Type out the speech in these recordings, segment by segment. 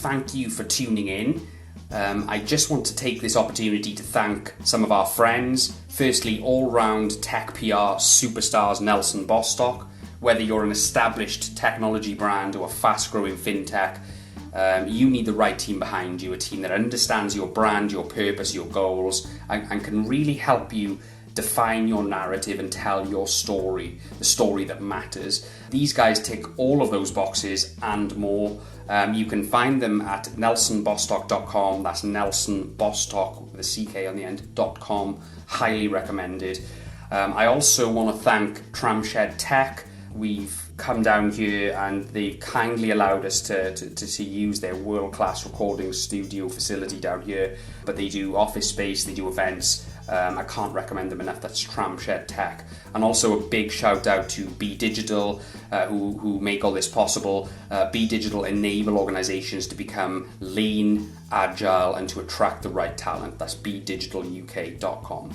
thank you for tuning in. I just want to take this opportunity to thank some of our friends. Firstly, all-round tech PR superstars Nelson Bostock. Whether you're an established technology brand or a fast-growing fintech, you need the right team behind you, a team that understands your brand, your purpose, your goals, and can really help you define your narrative and tell your story, the story that matters. These guys tick all of those boxes and more. You can find them at nelsonbostock.com. That's Nelson Bostock with a CK on the end.com. Highly recommended. I also want to thank Tramshed Tech. We've come down here and they've kindly allowed us to use their world-class recording studio facility down here. But they do office space, they do events. I can't recommend them enough. That's Tramshed Tech. And also a big shout out to Be Digital, who make all this possible. Be Digital enable organizations to become lean, agile, and to attract the right talent. That's bedigitaluk.com.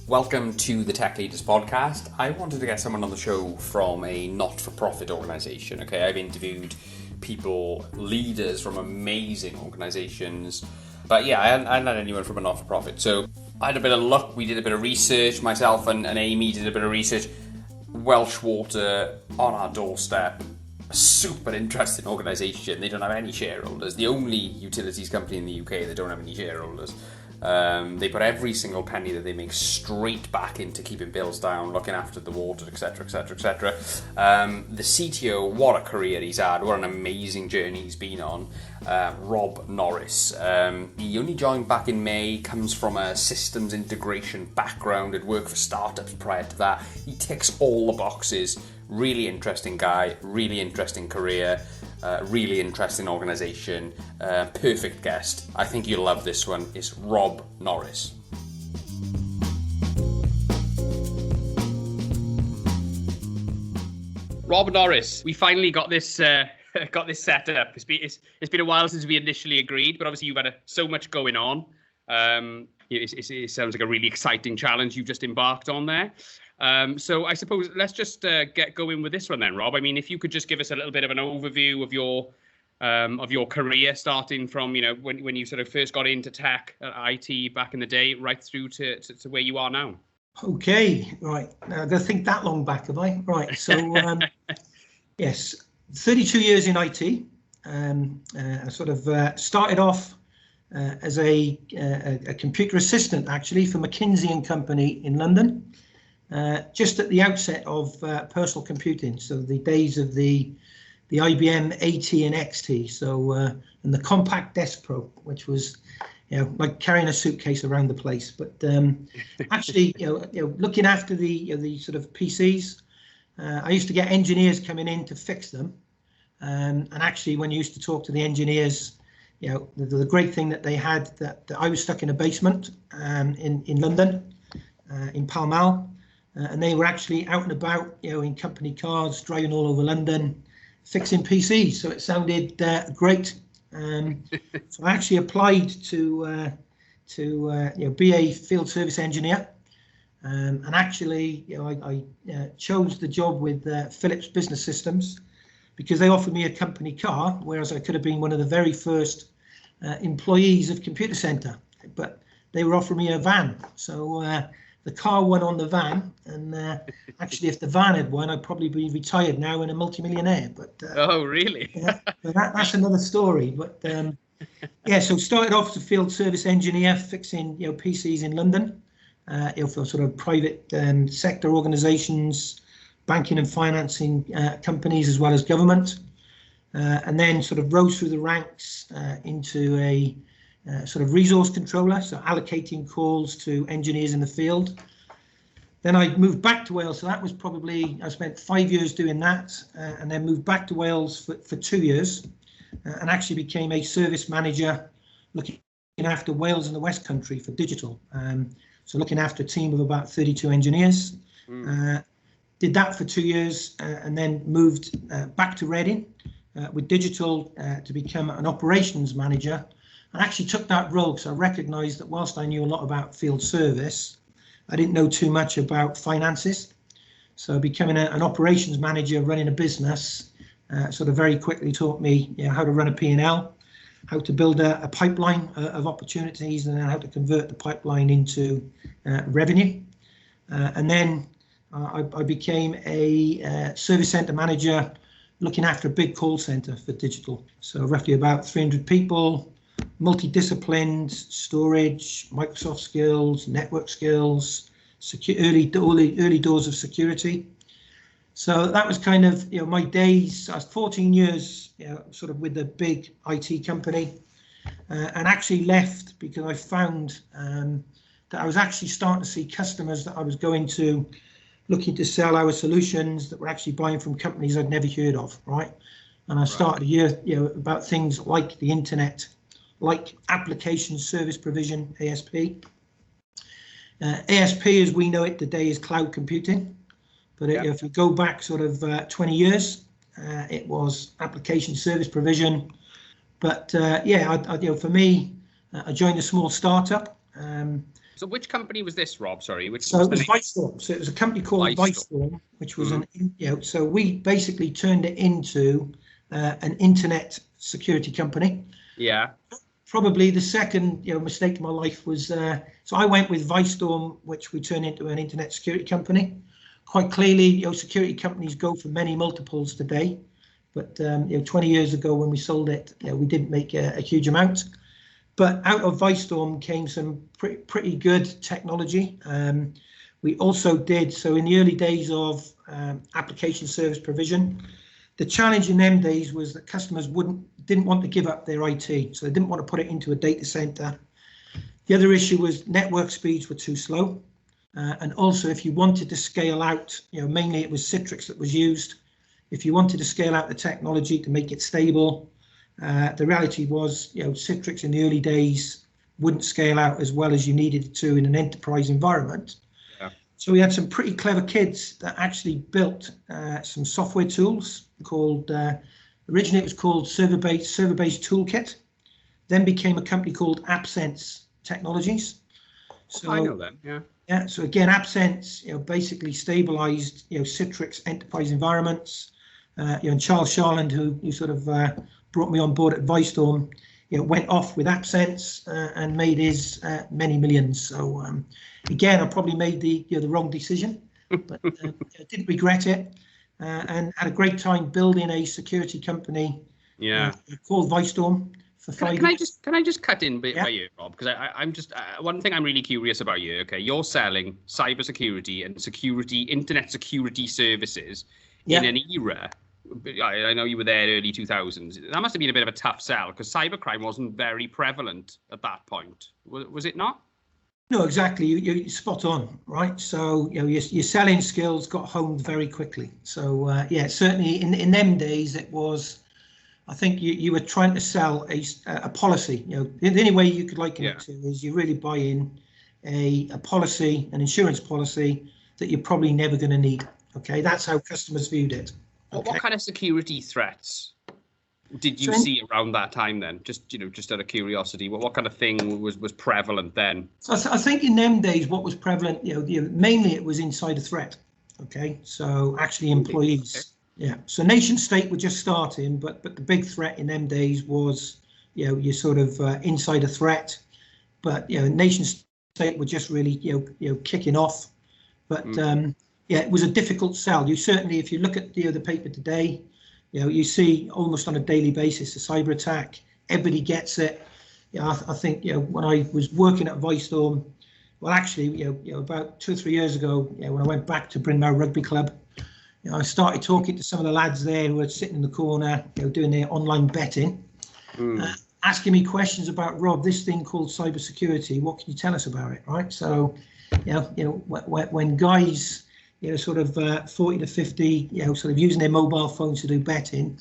Welcome to the Tech Leaders Podcast. I wanted to get someone on the show from a not-for-profit organization. Okay, I've interviewed people, leaders from amazing organizations, but yeah, I hadn't had anyone from a not-for-profit. So I had a bit of luck. We did a bit of research. Myself and Amy did a bit of research. Welsh Water on our doorstep. A super interesting organization. They don't have any shareholders. The only utilities company in the UK that don't have any shareholders. They put every single penny that they make straight back into keeping bills down, looking after the water, etc, etc, etc. The CTO, what a career he's had, what an amazing journey he's been on. Rob Norris. He only joined back in May, comes from a systems integration background, had worked for startups prior to that. He ticks all the boxes. Really interesting guy, really interesting career, really interesting organisation, perfect guest. I think you'll love this one. It's Rob Norris. Rob Norris, we finally got this set up. It's been a while since we initially agreed, but obviously you've had so much going on. It sounds like a really exciting challenge you've just embarked on there. So I suppose let's just get going with this one then, Rob. I mean, if you could just give us a little bit of an overview of your career, starting from when you sort of first got into tech at IT back in the day, right through to where you are now. Okay, right. Now I've got to think that long back, have I? Right. So yes, 32 years in IT. I sort of started off as a computer assistant, actually, for McKinsey and Company in London. Just at the outset of personal computing, so the days of the IBM AT and XT, and the compact desk Pro, which was like carrying a suitcase around the place. But actually, looking after the sort of PCs, I used to get engineers coming in to fix them, and actually, when you used to talk to the engineers, the great thing that they had that I was stuck in a basement in London, in Pall Mall. And they were actually out and about, in company cars, driving all over London, fixing PCs. So it sounded great. So I actually applied to be a field service engineer. And actually, I chose the job with Philips Business Systems because they offered me a company car, whereas I could have been one of the very first employees of Computer Centre. But they were offering me a van. So the car won on the van, and actually, if the van had won, I'd probably be retired now and a multimillionaire. But oh, really? Yeah, but that's another story. But yeah, so started off as a field service engineer, fixing PCs in London, for sort of private sector organisations, banking and financing companies, as well as government, and then sort of rose through the ranks into a sort of resource controller, so allocating calls to engineers in the field. Then I moved back to Wales, so that was probably, I spent 5 years doing that, and then moved back to Wales for 2 years, and actually became a service manager looking after Wales and the West Country for digital. So looking after a team of about 32 engineers. Did that for 2 years, and then moved back to Reading with digital to become an operations manager. I actually took that role because I recognised that whilst I knew a lot about field service, I didn't know too much about finances. So becoming an operations manager, running a business, sort of very quickly taught me how to run a P&L, how to build a pipeline of opportunities, and then how to convert the pipeline into revenue. And then I became a service center manager, looking after a big call center for digital. So roughly about 300 people, multidisciplined, storage, Microsoft skills, network skills, early doors of security. So that was kind of my days. I was 14 years sort of with a big IT company, and actually left because I found that I was actually starting to see customers that I was going to, looking to sell our solutions, that were actually buying from companies I'd never heard of, right? And I started to hear about things like the internet, like application service provision, ASP. ASP as we know it today is cloud computing, but if you go back sort of 20 years, it was application service provision. But for me, I joined a small startup. So which company was this, Rob? Sorry, which? So it was ViceStorm. So it was a company called ViceStorm, which was so we basically turned it into an internet security company. Yeah. Probably the second mistake of my life was so I went with ViceStorm, which we turned into an internet security company. Quite clearly, security companies go for many multiples today, but 20 years ago when we sold it, we didn't make a huge amount. But out of ViceStorm came some pretty good technology. We also did, so in the early days of application service provision, the challenge in them days was that customers didn't want to give up their IT, so they didn't want to put it into a data center. The other issue was network speeds were too slow. And also if you wanted to scale out, mainly it was Citrix that was used. If you wanted to scale out the technology to make it stable, the reality was, Citrix in the early days wouldn't scale out as well as you needed it to in an enterprise environment. Yeah. So we had some pretty clever kids that actually built some software tools called, originally it was called server-based toolkit, then became a company called AppSense Technologies. So I know them, yeah. Yeah, so again, AppSense, basically stabilized, Citrix enterprise environments. And Charles Sharland, who sort of brought me on board at ViceStorm, went off with AppSense and made his many millions. So again, I probably made the wrong decision, but I didn't regret it, and had a great time building a security company. Called ViceStorm. Can I just cut in by you, Rob? Because I'm just one thing I'm really curious about you. Okay, you're selling cybersecurity and internet security services in an era. I know you were there early 2000s. That must have been a bit of a tough sell because cybercrime wasn't very prevalent at that point. Was it not? No, exactly. You're spot on, right? So your selling skills got honed very quickly. So certainly in them days it was. I think you were trying to sell a policy. The only way you could liken it to is you really buy in a policy, an insurance policy that you're probably never going to need. Okay, that's how customers viewed it. Okay. What kind of security threats did you see around that time then? Just out of curiosity, what kind of thing was prevalent then? So I think in them days, what was prevalent, mainly it was insider threat. Okay, so actually employees. Okay. Yeah, so nation state were just starting, but the big threat in them days was, your sort of insider threat, but nation state were just really kicking off. But it was a difficult sell. You certainly, if you look at the paper today, you see almost on a daily basis a cyber attack. Everybody gets it. I think when I was working at ViceStorm, well actually about 2 or 3 years ago, when I went back to Bryn Mawr Rugby Club. I started talking to some of the lads there who were sitting in the corner, doing their online betting, asking me questions about, Rob, this thing called cybersecurity. What can you tell us about it, right? So, when guys, sort of 40 to 50, sort of using their mobile phones to do betting,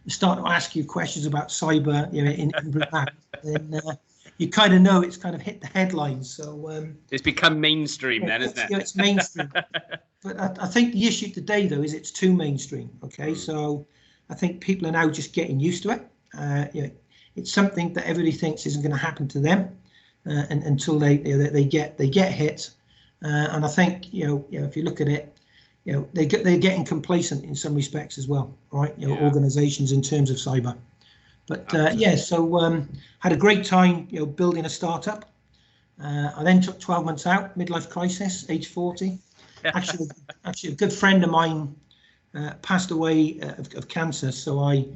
start to ask you questions about cyber, in then you kind of know it's kind of hit the headlines. So it's become mainstream then, isn't it? It's mainstream. But I think the issue today, though, is it's too mainstream. Okay, so I think people are now just getting used to it. It's something that everybody thinks isn't going to happen to them, until they get hit. And I think if you look at it, they're getting complacent in some respects as well, right? Organizations in terms of cyber. But so had a great time, building a startup. I then took 12 months out, midlife crisis, age 40. Actually, a good friend of mine passed away of cancer, so I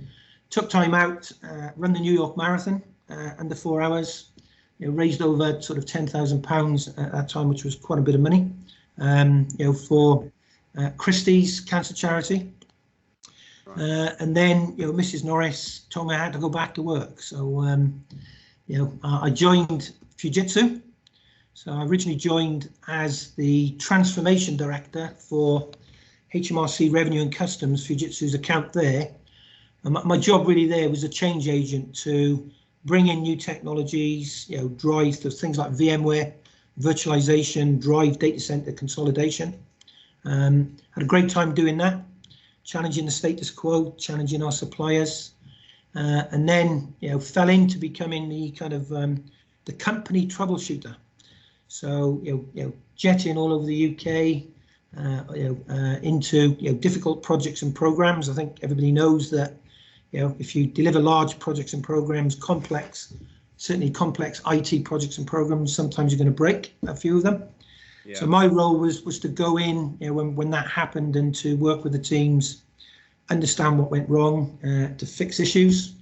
took time out, run the New York Marathon under 4 hours. Raised over sort of £10,000 at that time, which was quite a bit of money. For Christie's cancer charity. And then, Mrs. Norris told me I had to go back to work. So, I joined Fujitsu. So I originally joined as the transformation director for HMRC Revenue and Customs, Fujitsu's account there. And my job really there was a change agent to bring in new technologies, drive things like VMware, virtualization, drive data center consolidation. Had a great time doing that, challenging the status quo, challenging our suppliers, and then fell into becoming the kind of the company troubleshooter. So jetting all over the UK into difficult projects and programs. I think everybody knows that if you deliver large projects and programs, certainly complex IT projects and programs, sometimes you're going to break a few of them. Yeah. So my role was to go in when that happened and to work with the teams, understand what went wrong, to fix issues.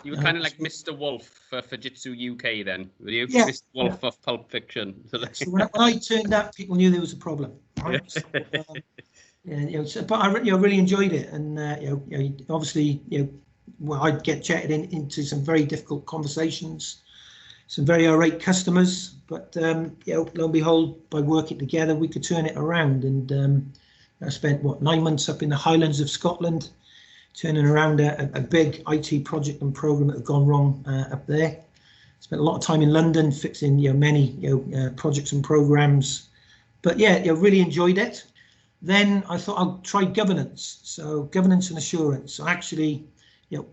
You were kind of like Mr. Wolf for Fujitsu UK then, were you? Yeah, Mr. Wolf of Pulp Fiction. So when I turned up, people knew there was a problem. Right? So, but I really enjoyed it, and obviously I'd get jetted into some very difficult conversations, some very irate customers, but lo and behold, by working together, we could turn it around. And I spent 9 months up in the Highlands of Scotland, turning around a big IT project and program that had gone wrong up there. Spent a lot of time in London fixing many projects and programs, but really enjoyed it. Then I thought I'll try governance, so governance and assurance. So actually,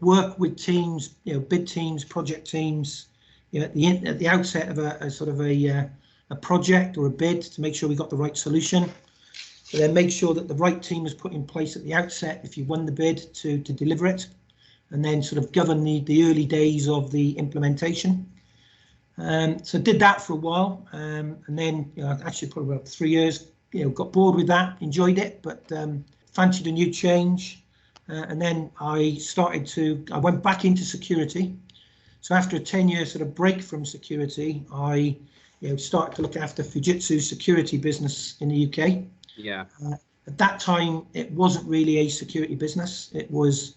work with teams, bid teams, project teams, at the outset of a sort of a project or a bid to make sure we got the right solution. But then make sure that the right team was put in place at the outset if you won the bid to deliver it, and then sort of govern the early days of the implementation. So did that for a while, and then actually probably about 3 years. Got bored with that, enjoyed it, but fancied a new change. And then I went back into security. So after a 10-year sort of break from security, I started to look after Fujitsu's security business in the UK. Yeah. At that time, it wasn't really a security business. It was,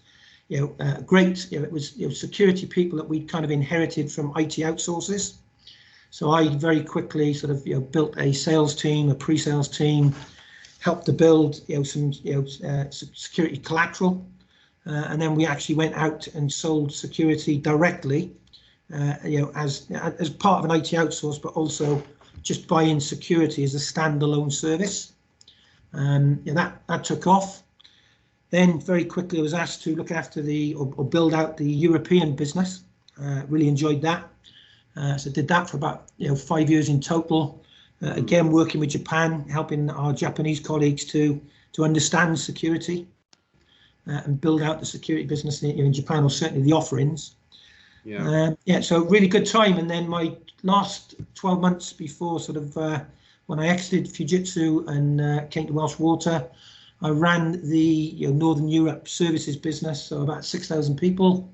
great. It was security people that we'd kind of inherited from IT outsources. So I very quickly sort of built a sales team, a pre-sales team, helped to build some security collateral, and then we actually went out and sold security directly, as part of an IT outsource, but also just buying security as a standalone service. That took off. Then very quickly I was asked to look after or build out the European business. Really enjoyed that. So did that for about 5 years in total. Again, working with Japan, helping our Japanese colleagues to understand security and build out the security business in Japan, or certainly the offerings. So really good time. And then my last 12 months before sort of when I exited Fujitsu and came to Welsh Water, I ran the Northern Europe services business, so about 6,000 people,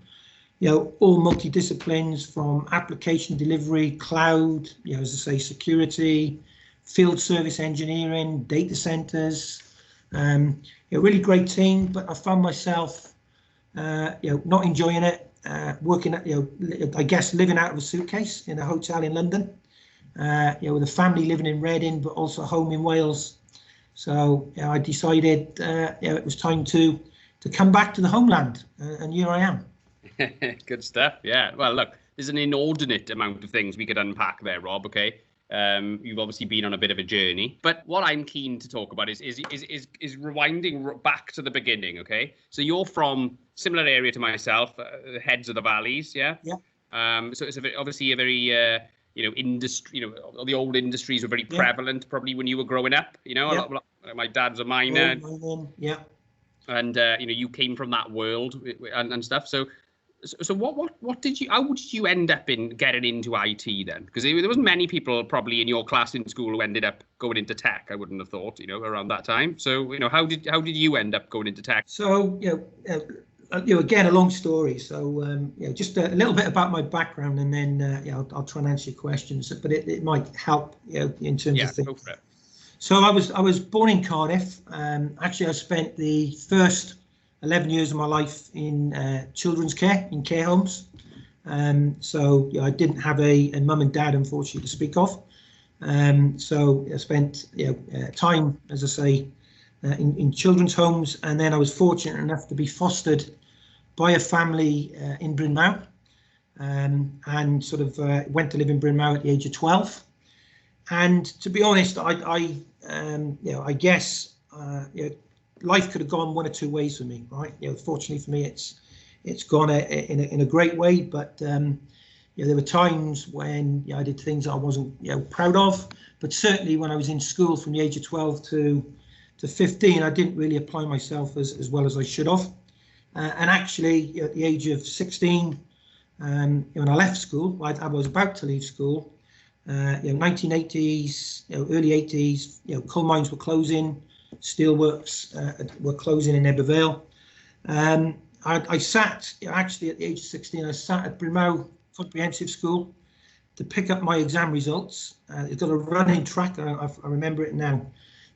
all multidisciplines, from application delivery, cloud, as I say, security, field service engineering, data centers. Really great team, but I found myself, not enjoying it. Working at, I guess, living out of a suitcase in a hotel in London. With a family living in Reading, but also home in Wales. So I decided it was time to come back to the homeland, and here I am. Good stuff. Yeah. Well, look, there's an inordinate amount of things we could unpack there, Rob. Okay. You've obviously been on a bit of a journey, but what I'm keen to talk about is rewinding back to the beginning. Okay. So you're from similar area to myself, Heads of the Valleys. Yeah. Yeah. So it's obviously a very industry, the old industries were very prevalent probably when you were growing up, a My dad's a miner. Yeah. And you came from that world and stuff. So how did you end up in getting into IT then? Because there wasn't many people probably in your class in school who ended up going into tech. I wouldn't have thought, around that time. So how did you end up going into tech? So again, a long story. So just a little bit about my background, and then I'll try and answer your questions. But it might help in terms of things. Go for it. So I was born in Cardiff. Actually, I spent the first 11 years of my life in children's care, in care homes. So I didn't have a mum and dad, unfortunately, to speak of. So I spent time, as I say, in children's homes, and then I was fortunate enough to be fostered by a family in Bryn Mawr, and sort of went to live in Bryn Mawr at the age of 12. And to be honest, I guess life could have gone one or two ways for me, right? Fortunately for me, it's gone in a great way, but there were times when I did things I wasn't proud of. But certainly when I was in school from the age of 12 to 15, I didn't really apply myself as well as I should have. And actually, at the age of 16, when I left school, I was about to leave school. 1980s, early 80s, coal mines were closing, steelworks were closing in Ebbw Vale. I sat, actually at the age of 16, I sat at Bryn Mawr Comprehensive School to pick up my exam results. It's got a running track, I remember it now.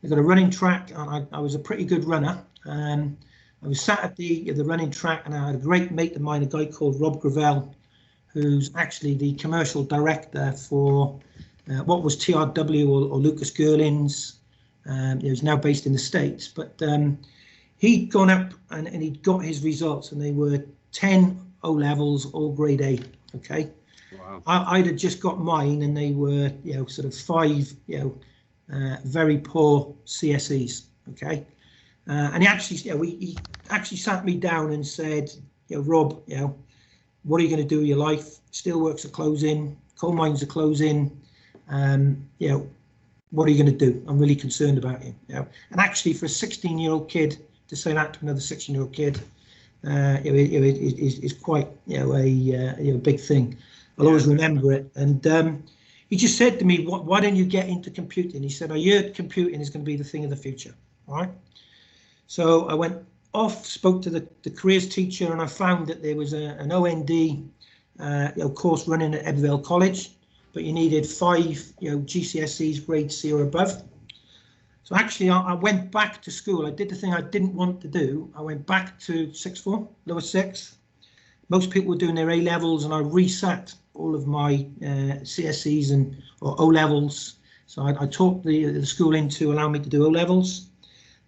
They've got a running track, and I was a pretty good runner. I was sat at the running track, and I had a great mate of mine, a guy called Rob Gravel, who's actually the commercial director for what was TRW or Lucas Girlins. He's now based in the States, but he'd gone up and he'd got his results, and they were 10 O levels, all grade A. Okay. Wow. I'd have just got mine, and they were sort of 5 very poor CSEs. Okay. And he actually sat me down and said, Rob, what are you going to do with your life? Steelworks are closing, coal mines are closing. What are you going to do? I'm really concerned about you. And actually, for a 16-year-old kid to say that to another 16-year-old kid, is quite a big thing. I'll always remember it. And he just said to me, why don't you get into computing? He said, I heard computing is going to be the thing of the future. All right. So I went off, spoke to the careers teacher, and I found that there was an OND course running at Ebbw Vale College, but you needed 5 GCSEs grade C or above. So actually I went back to school. I did the thing I didn't want to do. I went back to sixth form, lower sixth. Most people were doing their A levels, and I resat all of my CSEs or O levels. So I talked the school into allowing me to do O levels.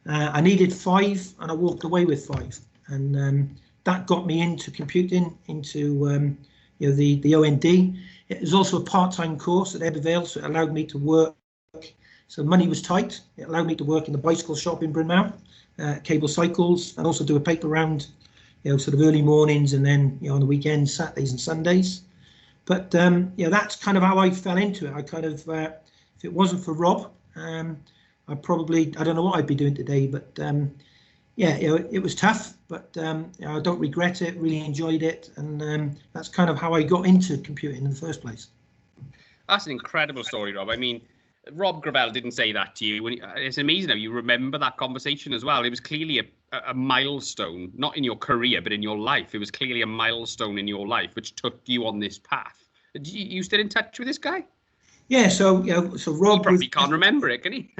I needed 5, and I walked away with 5, and that got me into computing, into the OND. It was also a part-time course at Ebbw Vale, so it allowed me to work. So money was tight. It allowed me to work in the bicycle shop in Bryn Mawr, cable cycles, and also do a paper round, sort of early mornings, and then on the weekends, Saturdays and Sundays. But that's kind of how I fell into it. I kind of, if it wasn't for Rob, I don't know what I'd be doing today, but it was tough, but I don't regret it, really enjoyed it, and that's kind of how I got into computing in the first place. That's an incredible story, Rob. I mean, Rob Gravel didn't say that to you. It's amazing how you remember that conversation as well. It was clearly a milestone, not in your career, but in your life. It was clearly a milestone in your life, which took you on this path. You still in touch with this guy? Yeah, so Rob, he probably can't remember it, can he?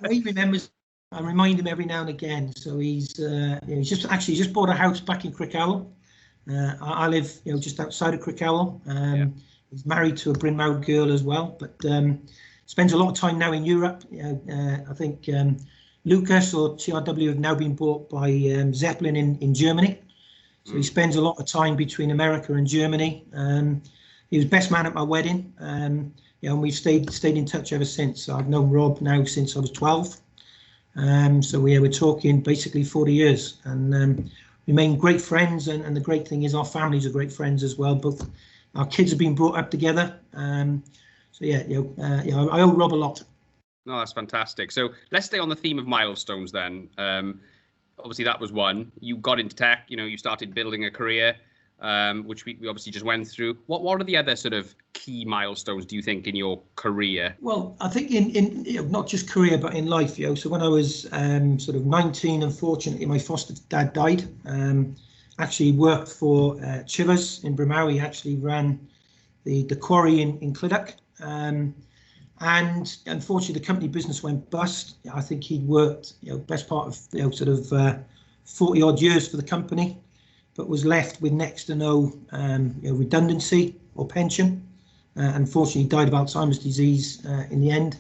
He remembers. I remind him every now and again. So he's just bought a house back in Crickhowell. I live just outside of Crickhowell. He's married to a Bryn Mawr girl as well, but spends a lot of time now in Europe. I think Lucas or TRW have now been bought by Zeppelin in Germany. So he spends a lot of time between America and Germany. He was best man at my wedding. And we've stayed in touch ever since. So I've known Rob now since I was 12. So we're talking basically 40 years, and remain great friends. And the great thing is our families are great friends as well. Both our kids have been brought up together. I owe Rob a lot. No, that's fantastic. So let's stay on the theme of milestones then. Obviously, that was one. You got into tech. You started building a career, which we obviously just went through. What are the other sort of key milestones, do you think, in your career? Well, I think in not just career, but in life, So when I was sort of 19, unfortunately, my foster dad died. Actually worked for Chivers in Brimau. He actually ran the quarry in Clydach. And unfortunately, the company business went bust. I think he'd worked, best part of, sort of 40 odd years for the company, but was left with next to no, redundancy or pension. Unfortunately, died of Alzheimer's disease in the end.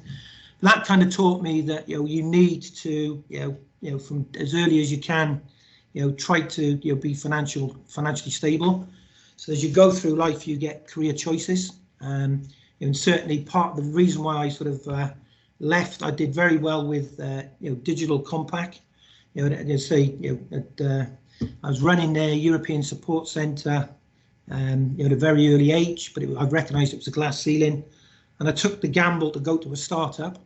That kind of taught me that, you need to, from as early as you can, try to, be financially stable. So as you go through life, you get career choices. And certainly part of the reason why I sort of left, I did very well with Digital Compact. I was running their European Support Centre at a very early age, but I recognised it was a glass ceiling, and I took the gamble to go to a startup.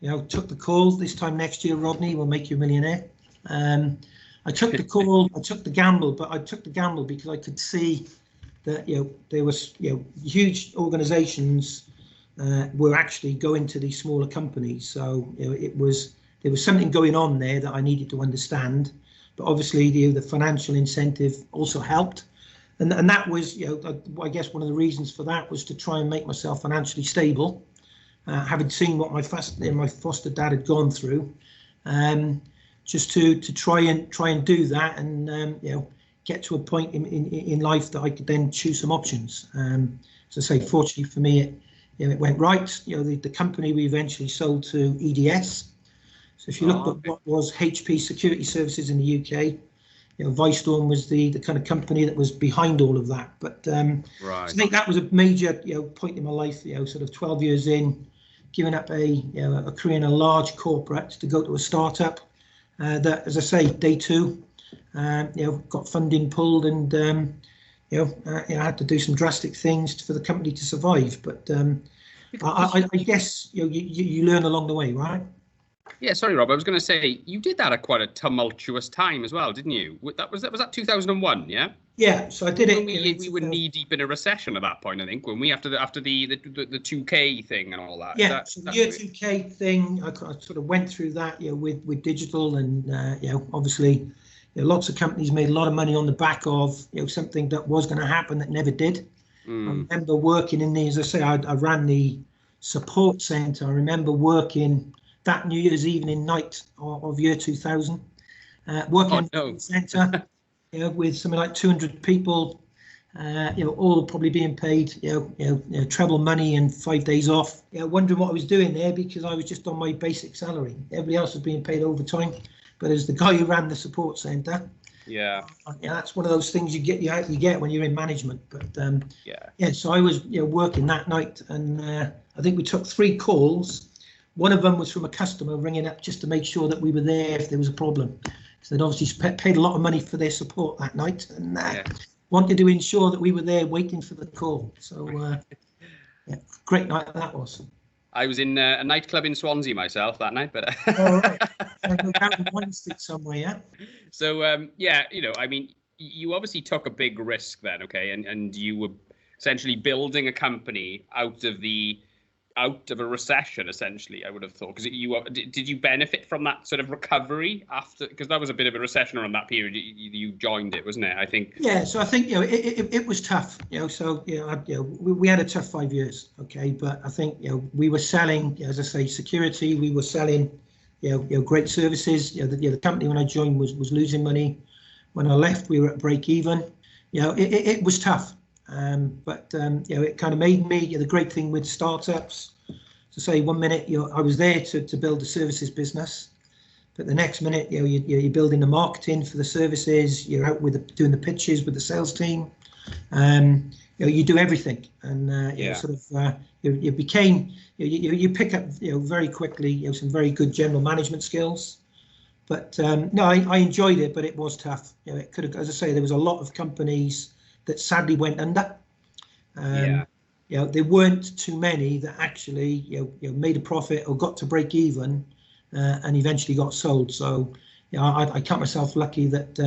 Took the call. This time next year, Rodney, will make you a millionaire. I took the call. I took the gamble, but I took the gamble because I could see that there was huge organisations were actually going to these smaller companies. So there was something going on there that I needed to understand. But obviously the financial incentive also helped, and that was I guess one of the reasons for that was to try and make myself financially stable, having seen what my foster dad had gone through, just to try and do that and get to a point in life that I could then choose some options. As I say, fortunately for me, it went right. The company we eventually sold to EDS. So if you look at what was HP Security Services in the UK, Vicestorm was the kind of company that was behind all of that. But right. So I think that was a major point in my life. Sort of 12 years in, giving up a career in a large corporate to go to a startup. That, as I say, day two. Got funding pulled, and I had to do some drastic things for the company to survive. But I guess you learn along the way, right? Yeah, sorry, Rob. I was going to say you did that at quite a tumultuous time as well, didn't you? Was that 2001? Yeah. Yeah. So I did it. We were knee deep in a recession at that point, I think, when we after the 2K thing and all that. Yeah. So the year 2K thing, I sort of went through that, with digital, and obviously. Lots of companies made a lot of money on the back of something that was going to happen that never did. I remember working in as I say, I ran the support centre. I remember working that New Year's evening night of year 2000, working in the centre, with something like 200 people, all probably being paid, treble money and 5 days off. Wondering what I was doing there because I was just on my basic salary. Everybody else was being paid overtime. But as the guy who ran the support centre, that's one of those things you get when you're in management. But so I was working that night, and I think we took 3 calls. One of them was from a customer ringing up just to make sure that we were there if there was a problem. So they'd obviously paid a lot of money for their support that night, and wanted to ensure that we were there waiting for the call. So great night that was. I was in a nightclub in Swansea myself that night, but all right. One stick somewhere, yeah. So I mean, you obviously took a big risk then, okay, and you were essentially building a company out of a recession, essentially. I would have thought, because did you benefit from that sort of recovery after? Because that was a bit of a recession around that period. You joined it, wasn't it? I think. Yeah. So I think it was tough. So we had a tough 5 years. Okay, but I think we were selling, as I say, security. We were selling, great services. The company when I joined was losing money. When I left, we were at break even. It was tough. But it kind of made me the great thing with startups. To say 1 minute I was there to build a services business, but the next minute you're building the marketing for the services. You're out doing the pitches with the sales team. You do everything, and you became you pick up very quickly some very good general management skills. But no, I enjoyed it, but it was tough. It could have, as I say, there was a lot of companies that sadly went under. there weren't too many that actually made a profit or got to break even and eventually got sold. So I count myself lucky that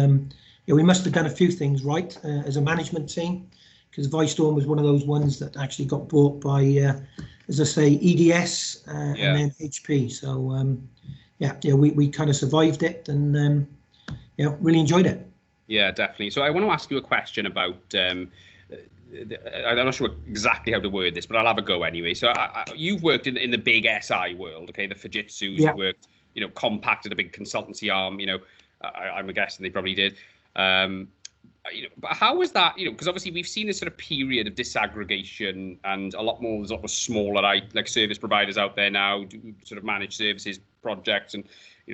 we must have done a few things right as a management team, because Vicestorm was one of those ones that actually got bought by, as I say, EDS and then HP. So we kind of survived it and really enjoyed it. Yeah, definitely. So I want to ask you a question about. I'm not sure exactly how to word this, but I'll have a go anyway. So you've worked in the big SI world, okay? The Fujitsus. You've worked, compacted a big consultancy arm. I'm guessing they probably did. But how was that? Because obviously we've seen this sort of period of disaggregation, and there's a lot more smaller like service providers out there now, do sort of managed services projects, and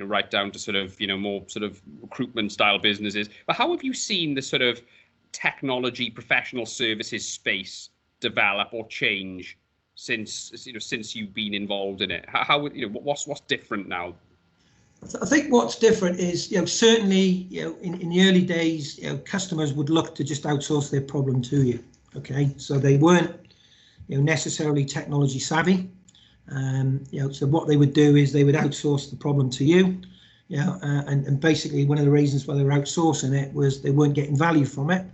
right down to sort of more sort of recruitment style businesses. But how have you seen the sort of technology professional services space develop or change since you've been involved in it? How what's different now? I think what's different is certainly in the early days customers would look to just outsource their problem to you. Okay, so they weren't necessarily technology savvy. So what they would do is they would outsource the problem to you. And basically one of the reasons why they were outsourcing it was they weren't getting value from it,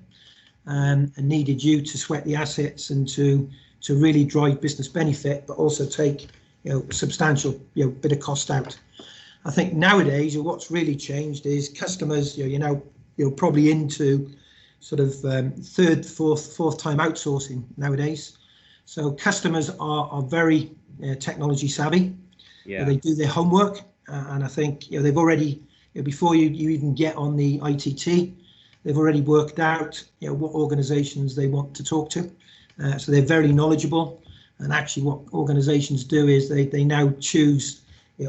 and needed you to sweat the assets and to really drive business benefit, but also take substantial bit of cost out. I think nowadays what's really changed is customers you're probably into sort of third, fourth time outsourcing nowadays. So customers are very technology savvy. They do their homework, and I think they've already before you even get on the ITT, they've already worked out what organizations they want to talk to. So they're very knowledgeable, and actually what organizations do is they now choose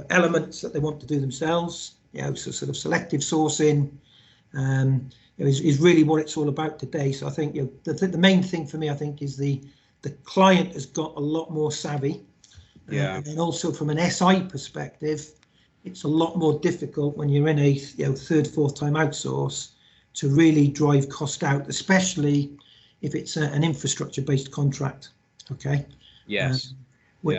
elements that they want to do themselves. So sort of selective sourcing is really what it's all about today. So I think the main thing for me, I think, is the client has got a lot more savvy. And then also from an SI perspective, it's a lot more difficult when you're in a third, fourth time outsource to really drive cost out, especially if it's an infrastructure based contract. Okay. Yes.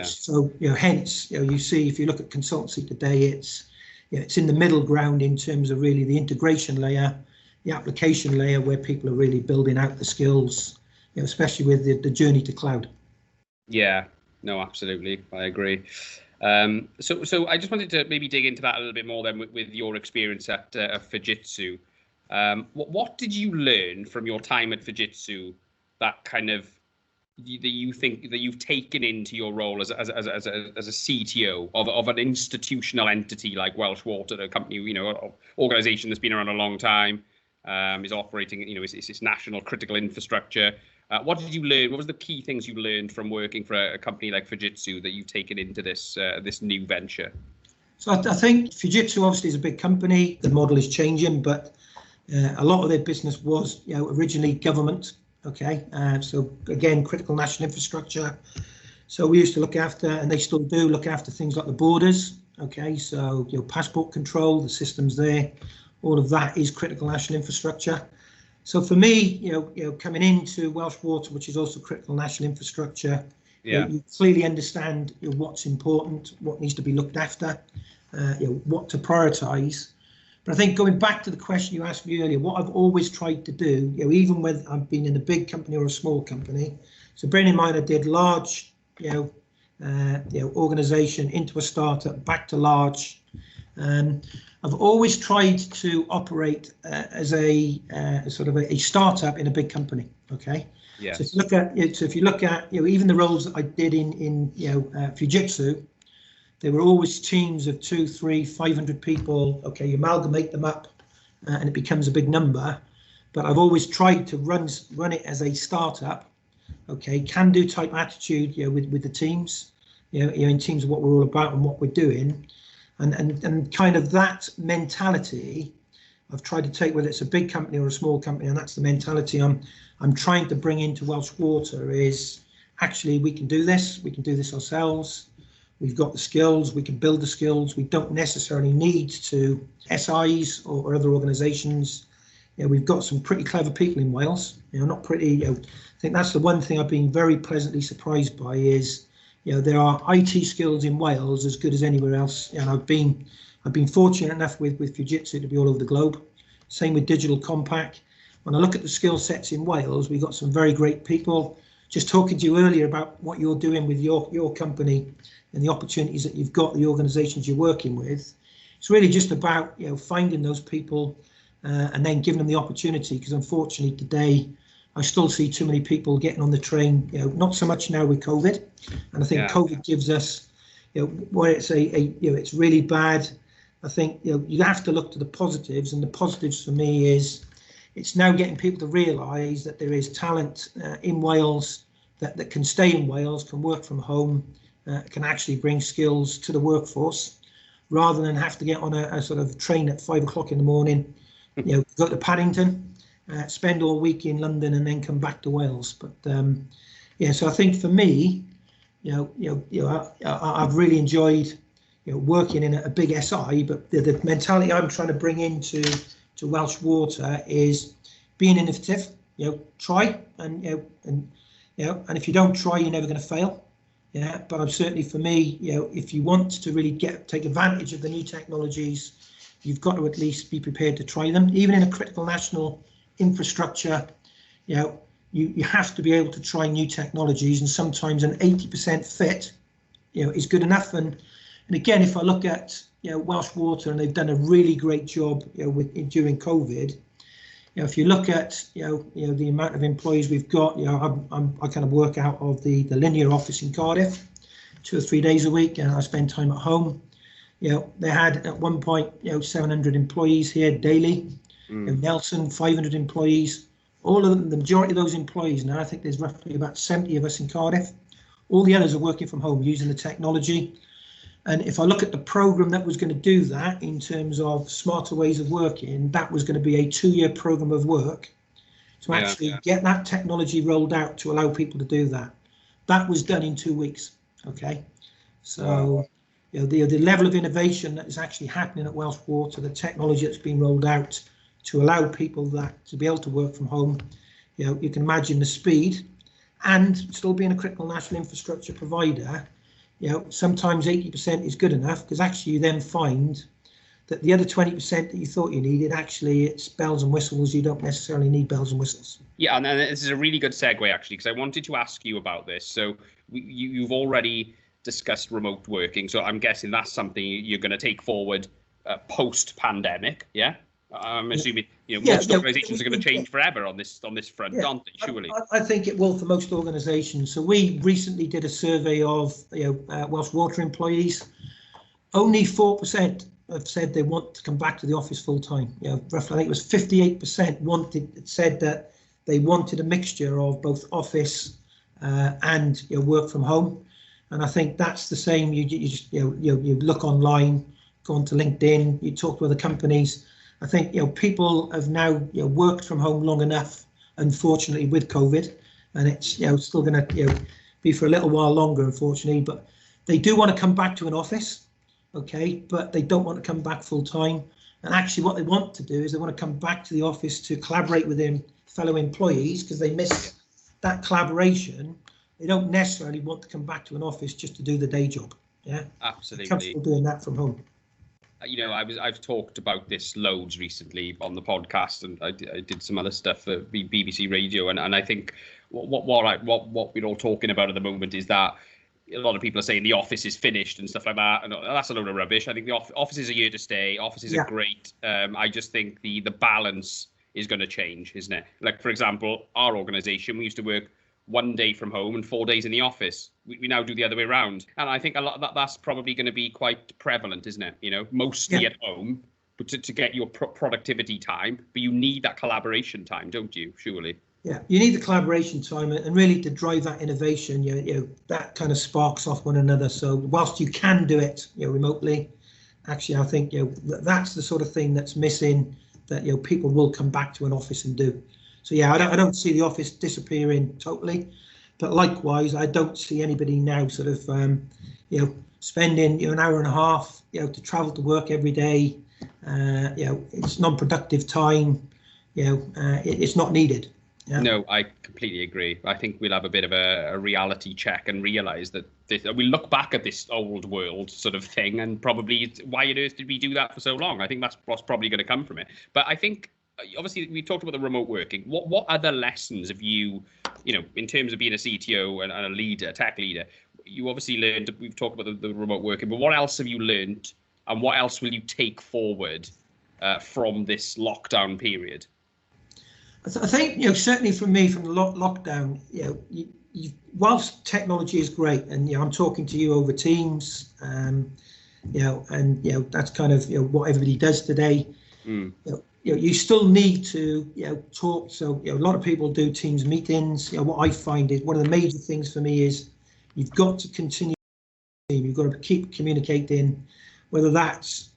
So hence you see, if you look at consultancy today, it's in the middle ground in terms of really the integration layer, the application layer, where people are really building out the skills, especially with the journey to cloud. Yeah, no, absolutely, I agree. So I just wanted to maybe dig into that a little bit more then with your experience at Fujitsu. What did you learn from your time at Fujitsu that kind of that you think that you've taken into your role as a CTO of an institutional entity like Welsh Water, a company, organization that's been around a long time, is operating, it's national critical infrastructure. What did you learn? What was the key things you learned from working for a company like Fujitsu that you've taken into this new venture? So I think Fujitsu obviously is a big company. The model is changing, but a lot of their business was originally government. Okay, so again, critical national infrastructure. So we used to look after, and they still do look after, things like the borders. Okay, so passport control, the systems there, all of that is critical national infrastructure. So for me, coming into Welsh Water, which is also critical national infrastructure, you clearly understand what's important, what needs to be looked after, what to prioritise. But I think going back to the question you asked me earlier, what I've always tried to do, even when I've been in a big company or a small company, so bearing in mind I did large, organisation into a startup, back to large. I've always tried to operate as a sort of a startup in a big company. Okay. Yes. So if you look at even the roles that I did in Fujitsu, there were always teams of 200, 300, 500 people. Okay, you amalgamate them up, and it becomes a big number. But I've always tried to run it as a startup. Okay, can-do type attitude. With the teams. In terms of what we're all about and what we're doing, and kind of that mentality. I've tried to take, whether it's a big company or a small company, and that's the mentality I'm trying to bring into Welsh Water. Is actually we can do this. We can do this ourselves. We've got the skills, we can build the skills. We don't necessarily need to SIs or other organisations. We've got some pretty clever people in Wales. Not pretty. I think that's the one thing I've been very pleasantly surprised by is, there are IT skills in Wales as good as anywhere else. And I've been fortunate enough with Fujitsu to be all over the globe. Same with Digital Compact. When I look at the skill sets in Wales, we've got some very great people. Just talking to you earlier about what you're doing with your company and the opportunities that you've got, the organisations you're working with. It's really just about finding those people and then giving them the opportunity. Because unfortunately today, I still see too many people getting on the train. Not so much now with COVID, and I think COVID gives us, where it's it's really bad. I think you have to look to the positives, and the positives for me is it's now getting people to realise that there is talent in Wales that can stay in Wales, can work from home, can actually bring skills to the workforce, rather than have to get on a sort of train at 5 o'clock in the morning, go to Paddington, spend all week in London, and then come back to Wales. But so I think for me, I've really enjoyed working in a big SI, but the mentality I'm trying to bring into Welsh Water is being innovative. Try and and if you don't try, you're never going to fail. But I'm certainly, for me, if you want to really take advantage of the new technologies, you've got to at least be prepared to try them. Even in a critical national infrastructure, you have to be able to try new technologies, and sometimes an 80% fit is good enough. And again, if I look at Welsh Water, and they've done a really great job during COVID. If you look at the amount of employees we've got, I kind of work out of the linear office in Cardiff 2 or 3 days a week, and I spend time at home. They had at one point 700 employees here daily. Nelson, 500 employees. All of them, the majority of those employees now, I think there's roughly about 70 of us in Cardiff. All the others are working from home using the technology. And if I look at the program that was going to do that in terms of smarter ways of working, that was going to be a 2-year program of work to actually get that technology rolled out to allow people to do that. That was done in 2 weeks. Okay, so the level of innovation that is actually happening at Welsh Water, the technology that's been rolled out to allow people to be able to work from home, you can imagine the speed, and still being a critical national infrastructure provider. Sometimes 80% is good enough, because actually you then find that the other 20% that you thought you needed, actually it's bells and whistles. You don't necessarily need bells and whistles. Yeah, and this is a really good segue, actually, because I wanted to ask you about this. So you've already discussed remote working, so I'm guessing that's something you're going to take forward post-pandemic, yeah? I'm assuming most organisations are going to change forever on this front, aren't they? Surely. I think it will for most organisations. So we recently did a survey of Welsh Water employees. Only 4% have said they want to come back to the office full time. Roughly, I think it was 58% said that they wanted a mixture of both office and work from home. And I think that's the same. You just you look online, go onto LinkedIn, you talk to other companies. I think people have now worked from home long enough, unfortunately, with COVID, and it's still going to be for a little while longer, unfortunately. But they do want to come back to an office, okay, but they don't want to come back full time. And actually, what they want to do is they want to come back to the office to collaborate with their fellow employees, because they miss that collaboration. They don't necessarily want to come back to an office just to do the day job. Yeah, absolutely. They're comfortable doing that from home. I've talked about this loads recently on the podcast, and I did some other stuff for BBC Radio, and I think what we're all talking about at the moment is that a lot of people are saying the office is finished and stuff like that, and that's a load of rubbish. I think the offices are here to stay. Offices are great. I just think the balance is going to change, isn't it? Like, for example, our organisation, we used to work 1 day from home and 4 days in the office. We now do the other way around, and I think a lot of that's probably going to be quite prevalent, isn't it? Mostly at home, but to get your productivity time, but you need that collaboration time, don't you? Surely. Yeah, you need the collaboration time, and really to drive that innovation. That kind of sparks off one another. So whilst you can do it, remotely, actually, I think that's the sort of thing that's missing. That people will come back to an office and do. So yeah, I don't see the office disappearing totally, but likewise, I don't see anybody now sort of spending an hour and a half to travel to work every day. It's non-productive time. It's not needed. Yeah. No, I completely agree. I think we'll have a bit of a reality check and realise that we look back at this old world sort of thing, and probably why on earth did we do that for so long? I think that's what's probably going to come from it. But I think obviously we talked about the remote working. What other lessons have you know, in terms of being a CTO and a leader, tech leader? You obviously learned. We've talked about the remote working, but what else have you learned, and what else will you take forward from this lockdown period? I think, certainly for me, from the lockdown, whilst technology is great, and I'm talking to you over Teams, and that's kind of what everybody does today. You still need to talk. So a lot of people do Teams meetings. What I find is one of the major things for me is you've got to continue. You've got to keep communicating, whether that's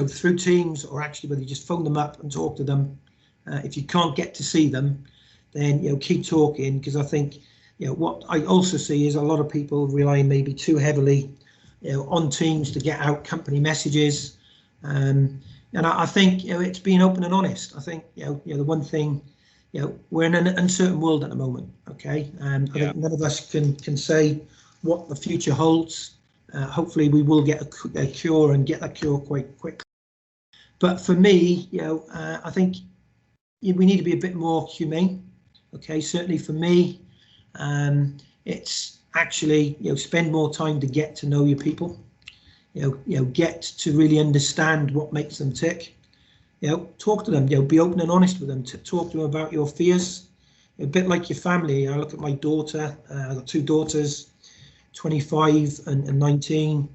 through Teams or actually whether you just phone them up and talk to them. If you can't get to see them, then keep talking, because I think what I also see is a lot of people relying maybe too heavily on Teams to get out company messages, and I think it's being open and honest. I think the one thing, we're in an uncertain world at the moment. Okay, I think none of us can say what the future holds. Hopefully we will get a cure and get that cure quite quickly. But for me, I think we need to be a bit more humane. Okay, certainly for me, it's actually spend more time to get to know your people. Get to really understand what makes them tick. Talk to them. Be open and honest with them. Talk to them about your fears. A bit like your family. I look at my daughter. I've got two daughters, 25 and 19.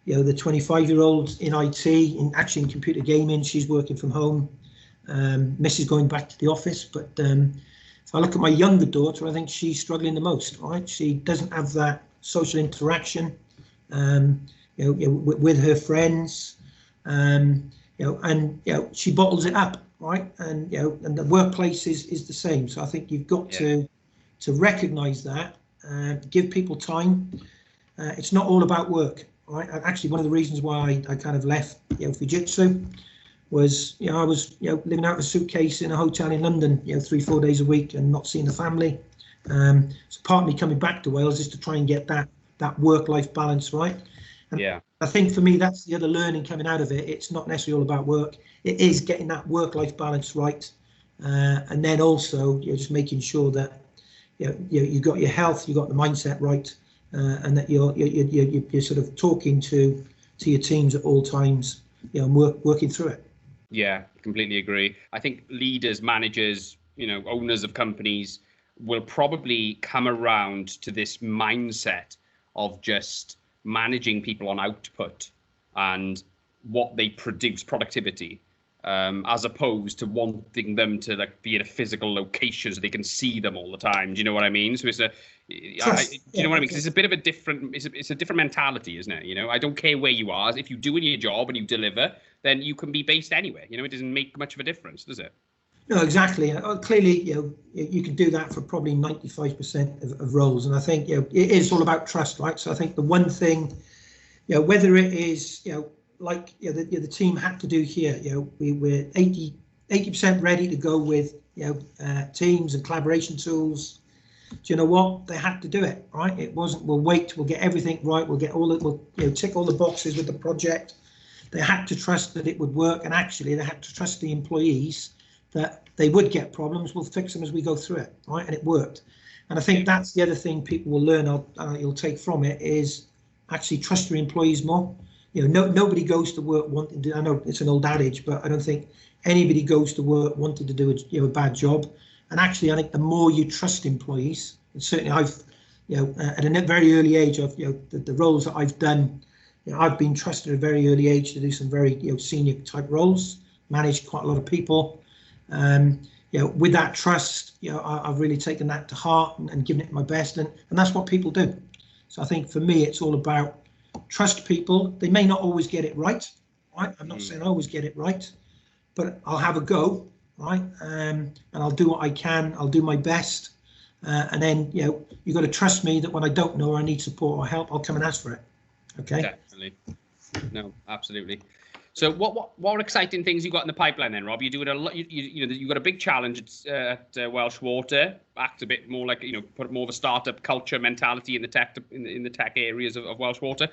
The 25-year-old in IT, actually in computer gaming. She's working from home. Mrs. going back to the office, but if I look at my younger daughter, I think she's struggling the most. Right, she doesn't have that social interaction, with her friends, and she bottles it up, right? And and the workplace is the same. So I think you've got to recognise that, give people time. It's not all about work, right? Actually, one of the reasons why I kind of left Fujitsu was I was living out of a suitcase in a hotel in London 3-4 days a week and not seeing the family. So part of me coming back to Wales is to try and get that work-life balance right. And I think for me that's the other learning coming out of it. It's not necessarily all about work. It is getting that work-life balance right, and then also just making sure that you got your health, you got the mindset right, and that you're sort of talking to your teams at all times, and working through it. Yeah, completely agree. I think leaders, managers, owners of companies will probably come around to this mindset of just managing people on output and what they produce, productivity, as opposed to wanting them to be in a physical location so they can see them all the time. Do you know what I mean? So it's do you know what I mean? Because it's a bit of a different, it's a different mentality, isn't it? I don't care where you are. If you do your job and you deliver, then you can be based anywhere. It doesn't make much of a difference, does it? No, exactly. Clearly, you can do that for probably 95% of roles, and I think it is all about trust, right? So I think the one thing, whether it is the team had to do here, we're 80% ready to go with Teams and collaboration tools. Do you know what? They had to do it, right? It wasn't we'll wait, we'll get everything right, we'll tick all the boxes with the project. They had to trust that it would work, and actually they had to trust the employees that they would get problems, we'll fix them as we go through it, right? And it worked. And I think that's the other thing people will learn, you'll take from it, is actually trust your employees more. Nobody goes to work wanting to, I know it's an old adage, but I don't think anybody goes to work wanting to do a bad job. And actually, I think the more you trust employees, and certainly I've, at a very early age of, the roles that I've done, I've been trusted at a very early age to do some very, senior type roles, managed quite a lot of people. With that trust, I've really taken that to heart and given it my best, and that's what people do. So I think for me, it's all about trust people. They may not always get it right? I'm not saying I always get it right, but I'll have a go, right? And I'll do what I can. I'll do my best, and then you've got to trust me that when I don't know or I need support or help, I'll come and ask for it. Okay. Definitely. No, absolutely. So what exciting things you got in the pipeline then, Rob? You're doing a lot. You've got a big challenge at Welsh Water. Act a bit more like put more of a startup culture mentality in the tech areas of Welsh Water.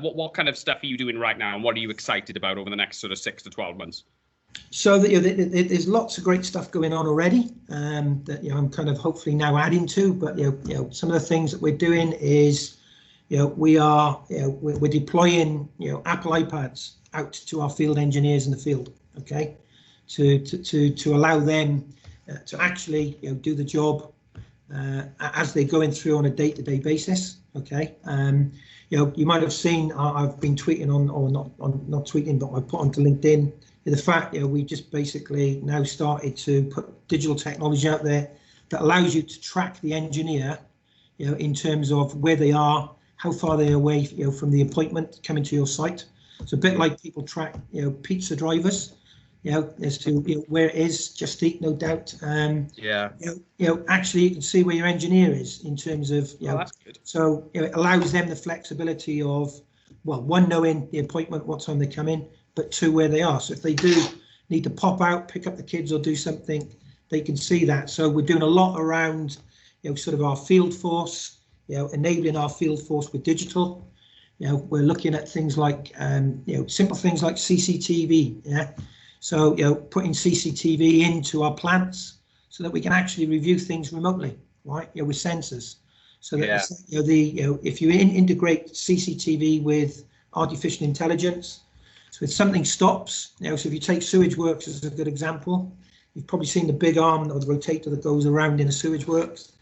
What kind of stuff are you doing right now, and what are you excited about over the next sort of 6 to 12 months? So there's lots of great stuff going on already that I'm kind of hopefully now adding to. But some of the things that we're doing is we're deploying Apple iPads out to our field engineers in the field, okay, to allow them to actually do the job as they're going through on a day-to-day basis, okay. You might have seen I've been tweeting not tweeting, but I put onto LinkedIn the fact we just basically now started to put digital technology out there that allows you to track the engineer in terms of where they are, how far they're away from the appointment coming to your site. It's a bit like people track pizza drivers as to where it is. Just Eat, no doubt. Actually you can see where your engineer is in terms of that's good. So it allows them the flexibility of, well, one, knowing the appointment, what time they come in, but two, where they are. So if they do need to pop out, pick up the kids or do something, they can see that. So we're doing a lot around sort of our field force, enabling our field force with digital. We're looking at things like simple things like CCTV. So putting CCTV into our plants so that we can actually review things remotely, right? with sensors. So that if you integrate CCTV with artificial intelligence, so if something stops, so if you take sewage works as a good example, you've probably seen the big arm or the rotator that goes around in a sewage works.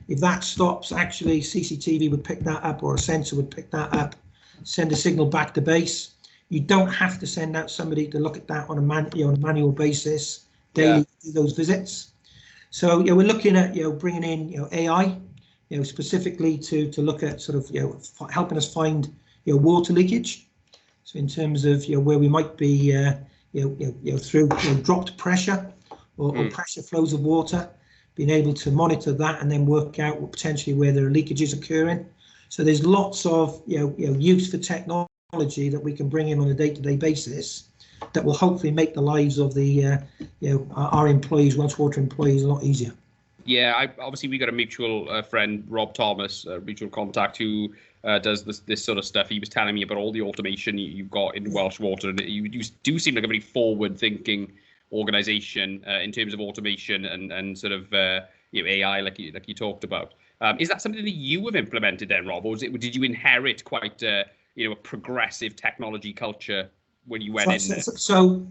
If that stops, actually CCTV would pick that up, or a sensor would pick that up, send a signal back to base. You don't have to send out somebody to look at that on a manual basis daily to do those visits. So we're looking at bringing in AI, specifically to look at sort of helping us find water leakage. So in terms of where we might be through dropped pressure or pressure flows of water, being able to monitor that and then work out potentially where there are leakages occurring. So there's lots of use for technology that we can bring in on a day-to-day basis that will hopefully make the lives of the our employees, Welsh Water employees, a lot easier. Yeah, obviously we got a mutual friend, Rob Thomas, mutual contact, who does this sort of stuff. He was telling me about all the automation you've got in Welsh Water, and you do seem like a very forward-thinking organisation in terms of automation and sort of AI, like you talked about. Is that something that you have implemented then, Rob, or did you inherit quite a progressive technology culture when you went in there? So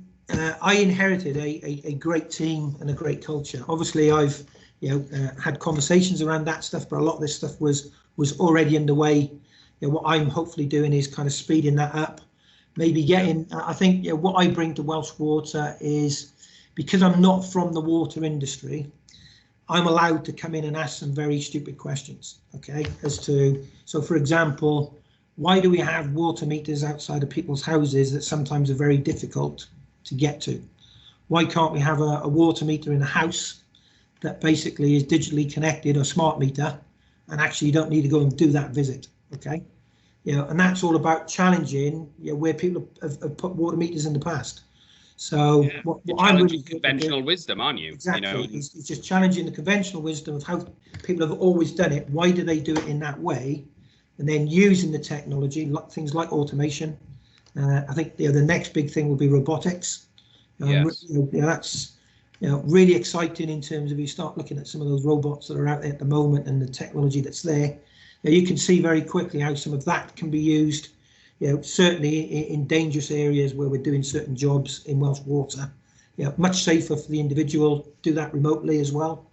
I inherited a great team and a great culture. Obviously, I've had conversations around that stuff, but a lot of this stuff was already underway. What I'm hopefully doing is kind of speeding that up, maybe getting. I think what I bring to Welsh Water is, because I'm not from the water industry, I'm allowed to come in and ask some very stupid questions. Okay, so for example, why do we have water meters outside of people's houses that sometimes are very difficult to get to? Why can't we have a water meter in a house that basically is digitally connected, or smart meter, and actually you don't need to go and do that visit? Okay, and that's all about challenging where people have put water meters in the past. So what I'm really conventional wisdom, aren't you? Exactly. It's just challenging the conventional wisdom of how people have always done it. Why do they do it in that way? And then using the technology, things like automation. I think the next big thing will be robotics. That's really exciting in terms of, you start looking at some of those robots that are out there at the moment and the technology that's there. You can see very quickly how some of that can be used. Certainly in dangerous areas where we're doing certain jobs in Welsh Water. Much safer for the individual, do that remotely as well.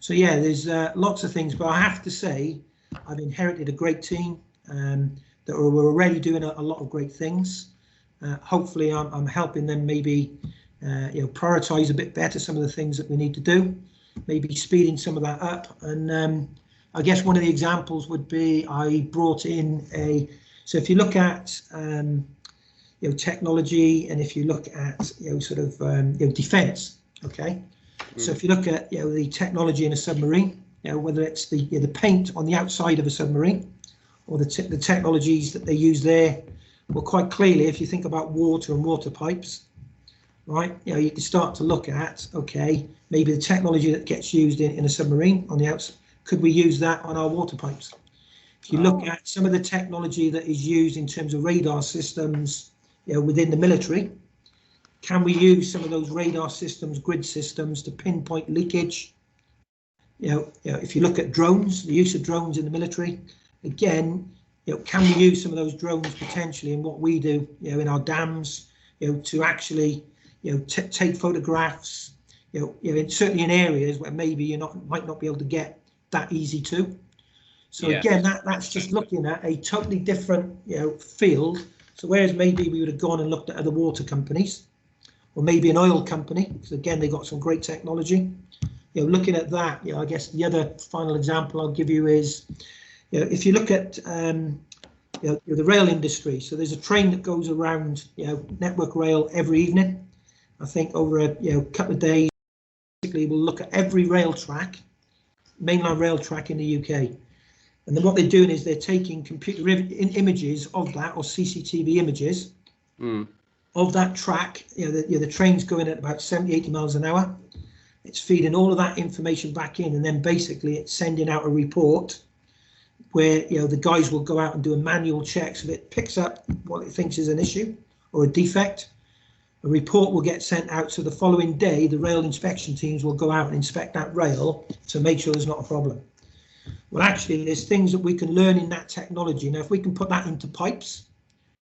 So there's lots of things, but I have to say, I've inherited a great team that were already doing a lot of great things. Hopefully I'm helping them maybe prioritize a bit better some of the things that we need to do, maybe speeding some of that up. And I guess one of the examples would be, I brought in so if you look at technology, and if you look at defence, okay. So if you look at the technology in a submarine, whether it's the paint on the outside of a submarine, or the technologies that they use there, Well, quite clearly, if you think about water and water pipes, right, you can start to look at, okay, maybe the technology that gets used in a submarine on the outside, could we use that on our water pipes? If you look at some of the technology that is used in terms of radar systems, within the military, can we use some of those radar systems, grid systems, to pinpoint leakage? If you look at drones, the use of drones in the military, again, can we use some of those drones potentially in what we do, in our dams, to actually, take photographs, certainly in areas where maybe you might not be able to get that easy to. So again, that's just looking at a totally different, field. So whereas maybe we would have gone and looked at other water companies, or maybe an oil company, because again, they got some great technology. Looking at that, I guess the other final example I'll give you is, if you look at the rail industry. So there's a train that goes around, Network Rail every evening. I think over a couple of days, basically we'll look at every rail track, mainline rail track in the UK. And then what they're doing is they're taking computer images of that, or CCTV images of that track. The train's going at about 70, 80 miles an hour. It's feeding all of that information back in, and then basically it's sending out a report where the guys will go out and do a manual check. So it picks up what it thinks is an issue or a defect. A report will get sent out, so the following day the rail inspection teams will go out and inspect that rail to make sure there's not a problem. Well, actually, there's things that we can learn in that technology. Now, if we can put that into pipes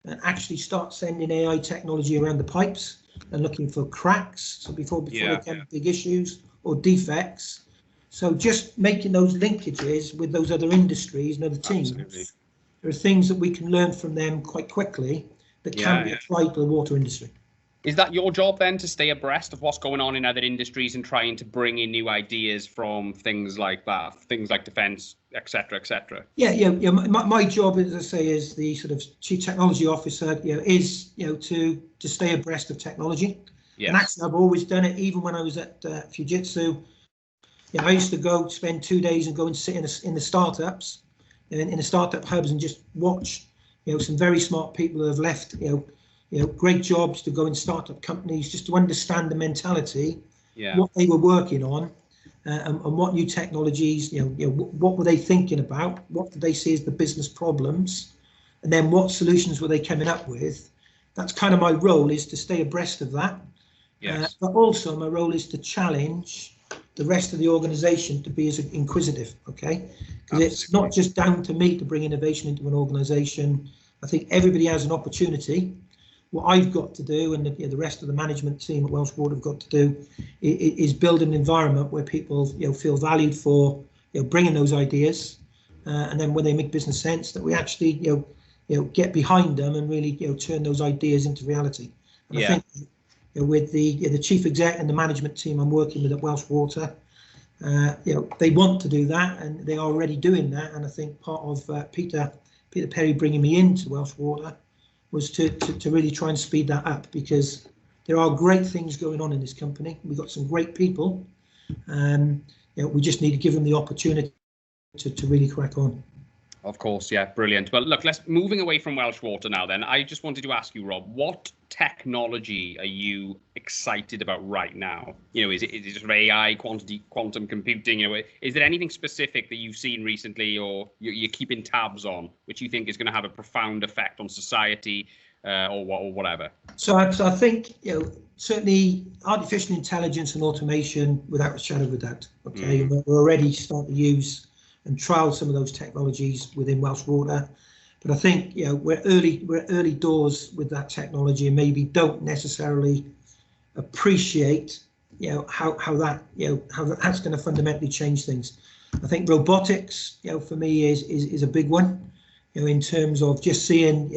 and actually start sending AI technology around the pipes and looking for cracks, so before they become big issues or defects. So just making those linkages with those other industries and other teams, there are things that we can learn from them quite quickly that can be applied to the water industry. Is that your job then, to stay abreast of what's going on in other industries and trying to bring in new ideas from things like that, things like defence, etc., etc.? Yeah. My job, as I say, as the sort of chief technology officer, is to stay abreast of technology. Yes. And actually, I've always done it. Even when I was at Fujitsu, I used to go spend 2 days and go and sit in the startups, in the startup hubs, and just watch, some very smart people who have left, great jobs to go and start up companies, just to understand the mentality, what they were working on, and what new technologies, what were they thinking about, what did they see as the business problems, and then what solutions were they coming up with. That's kind of my role, is to stay abreast of that. Yes. But also my role is to challenge the rest of the organization to be as inquisitive, okay? Because it's not just down to me to bring innovation into an organization. I think everybody has an opportunity. What I've got to do, and the rest of the management team at Welsh Water have got to do, is build an environment where people feel valued for bringing those ideas, and then when they make business sense, that we actually get behind them and really turn those ideas into reality. And I think with the chief exec and the management team I'm working with at Welsh Water, they want to do that, and they are already doing that. And I think part of Peter Perry bringing me into Welsh Water was to really try and speed that up, because there are great things going on in this company. We've got some great people, and we just need to give them the opportunity to really crack on. Of course, yeah, brilliant. Well, look, moving away from Welsh Water now then, I just wanted to ask you, Rob, what technology are you excited about right now? Is it just AI, quantum computing? Is there anything specific that you've seen recently, or you're keeping tabs on, which you think is going to have a profound effect on society, or whatever? So I think, certainly artificial intelligence and automation, without a shadow of a doubt. Okay, we're already starting to use and trial some of those technologies within Welsh Water, but I think we're early doors with that technology, and maybe don't necessarily appreciate how that's going to fundamentally change things. I think robotics, for me, is a big one. In terms of just seeing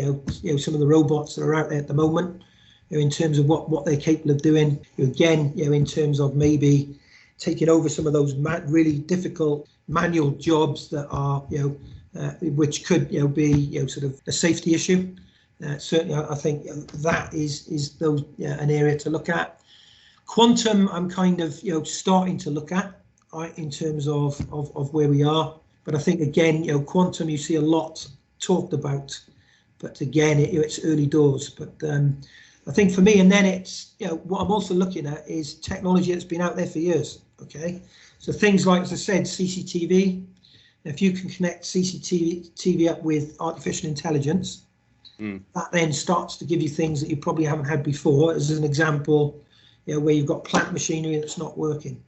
some of the robots that are out there at the moment, in terms of what they're capable of doing. Again, in terms of maybe taking over some of those really difficult manual jobs that are, which could, be, sort of a safety issue. Certainly, I think that is those an area to look at. Quantum, I'm kind of, starting to look at, right, in terms of where we are. But I think again, quantum, you see a lot talked about, but again, it's early doors. But I think for me, and then it's, what I'm also looking at is technology that's been out there for years. Okay, so things like, as I said, CCTV. If you can connect CCTV up with artificial intelligence, that then starts to give you things that you probably haven't had before. As an example, where you've got plant machinery that's not working,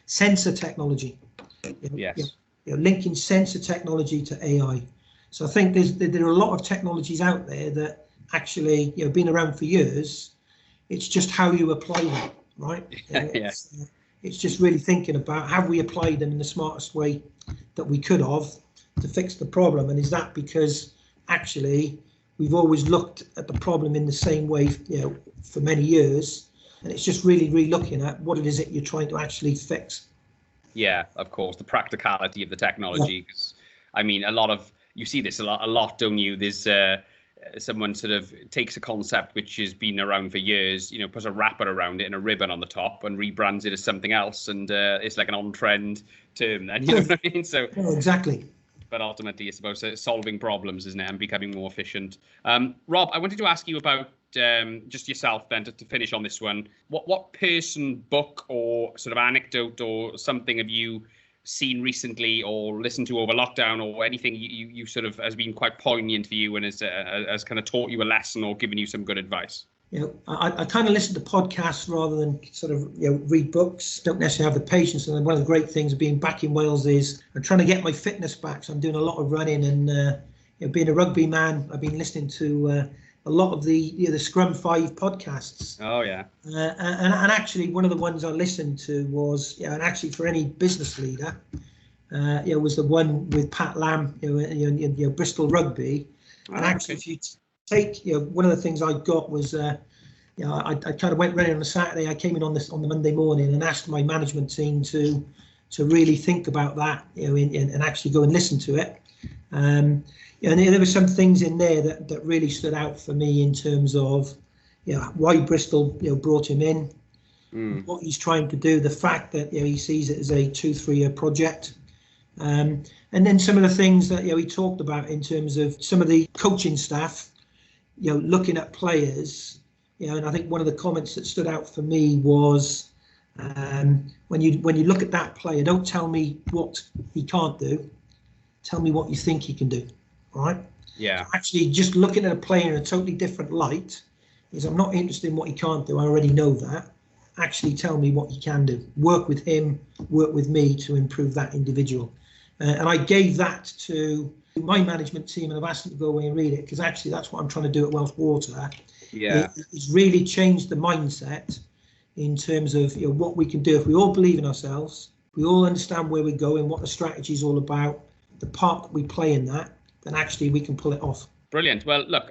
sensor technology, linking sensor technology to AI. So I think there are a lot of technologies out there that actually, been around for years. It's just how you apply them, right? It's just really thinking about, have we applied them in the smartest way that we could have to fix the problem? And is that because actually we've always looked at the problem in the same way, for many years, and it's just really looking at what it is that you're trying to actually fix. Yeah, of course, the practicality of the technology. Because I mean, you see this a lot, don't you? There's someone sort of takes a concept which has been around for years, puts a wrapper around it and a ribbon on the top and rebrands it as something else, and it's like an on-trend term then, you know what I mean? So exactly. But ultimately, it's about solving problems, isn't it, and becoming more efficient. Rob, I wanted to ask you about just yourself then, to finish on this one. What person, book, or sort of anecdote or something have you seen recently or listened to over lockdown, or anything you sort of has been quite poignant for you and has kind of taught you a lesson or given you some good advice? I kind of listen to podcasts rather than sort of read books. Don't necessarily have the patience. And one of the great things of being back in Wales is I'm trying to get my fitness back. So I'm doing a lot of running, and being a rugby man, I've been listening to a lot of the Scrum 5 podcasts. Oh yeah. And actually one of the ones I listened to was, and actually for any business leader, was the one with Pat Lam, Bristol Rugby. And actually, if you take, one of the things I got was, I kind of went running on a Saturday. I came in on the Monday morning and asked my management team to really think about that, and actually go and listen to it. And there were some things in there that really stood out for me in terms of, why Bristol, brought him in, what he's trying to do, the fact that he sees it as a 2-3 year project. And then some of the things that he talked about in terms of some of the coaching staff, looking at players, and I think one of the comments that stood out for me was, when you look at that player, don't tell me what he can't do, tell me what you think he can do, right? Yeah. So actually, just looking at a player in a totally different light is, I'm not interested in what he can't do. I already know that. Actually, tell me what he can do. Work with him, work with me to improve that individual. And I gave that to my management team, and I've asked them to go away and read it, because actually that's what I'm trying to do at Welsh Water. Yeah, it's really changed the mindset in terms of what we can do if we all believe in ourselves, we all understand where we're going, what the strategy is all about, the part that we play in that, then actually we can pull it off. Brilliant. Well, look,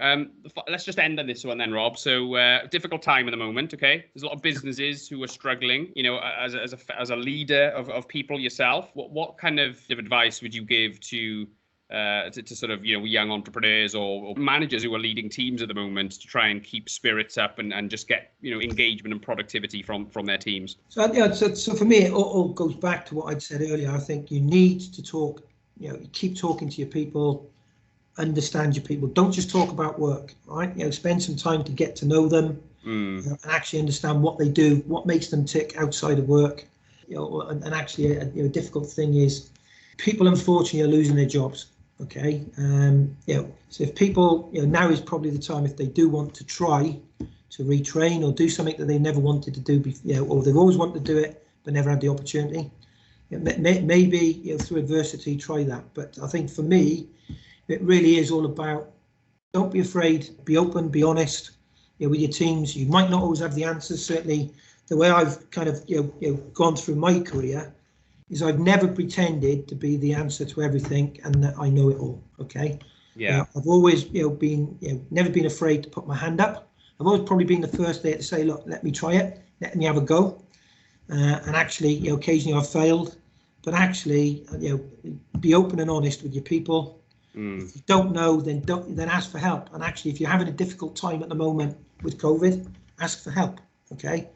let's just end on this one then, Rob. So difficult time at the moment, okay? There's a lot of businesses who are struggling, as a leader of people yourself. What kind of advice would you give to sort of, young entrepreneurs or managers who are leading teams at the moment to try and keep spirits up and just get, engagement and productivity from their teams? So, so for me, it all goes back to what I'd said earlier. I think you need to talk, keep talking to your people, understand your people. Don't just talk about work, right? Spend some time to get to know them, and actually understand what they do, what makes them tick outside of work. And actually a difficult thing is people unfortunately are losing their jobs. Okay, so if people, now is probably the time, if they do want to try to retrain or do something that they never wanted to do before, or they've always wanted to do it but never had the opportunity. Maybe through adversity, try that. But I think for me, it really is all about, don't be afraid, be open, be honest, with your teams. You might not always have the answers. Certainly, the way I've kind of gone through my career is I've never pretended to be the answer to everything and that I know it all. Okay. Yeah. I've always been never been afraid to put my hand up. I've always probably been the first there to say, look, let me try it, let me have a go. And actually, occasionally I've failed, but actually, be open and honest with your people. If you don't know, then ask for help. And actually, if you're having a difficult time at the moment with COVID, ask for help. Okay.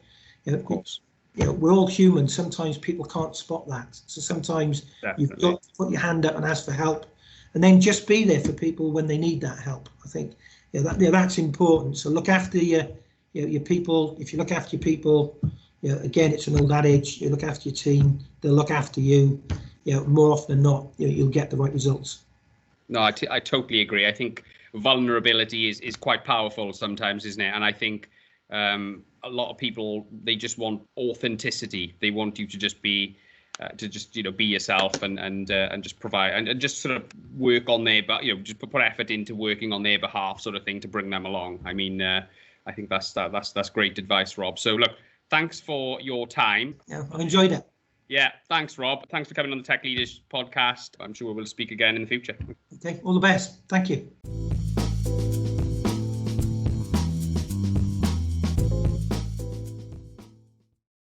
Of course. We're all human. Sometimes people can't spot that. So sometimes Definitely. You've got to put your hand up and ask for help. and then just be there for people when they need that help. I think that's important. So look after your people. If you look after your people, again, it's an old adage, you look after your team, they'll look after you. More often than not, you'll get the right results. No, I totally agree. I think vulnerability is quite powerful sometimes, isn't it? And I think a lot of people, they just want authenticity. They want you to just be be yourself and just provide and just sort of work on their, but just put effort into working on their behalf, sort of thing, to bring them along. I mean, I think that's great advice, Rob. So look, thanks for your time. Yeah, I enjoyed it. Yeah, thanks, Rob. Thanks for coming on the Tech Leaders podcast. I'm sure we'll speak again in the future. Okay, all the best. Thank you.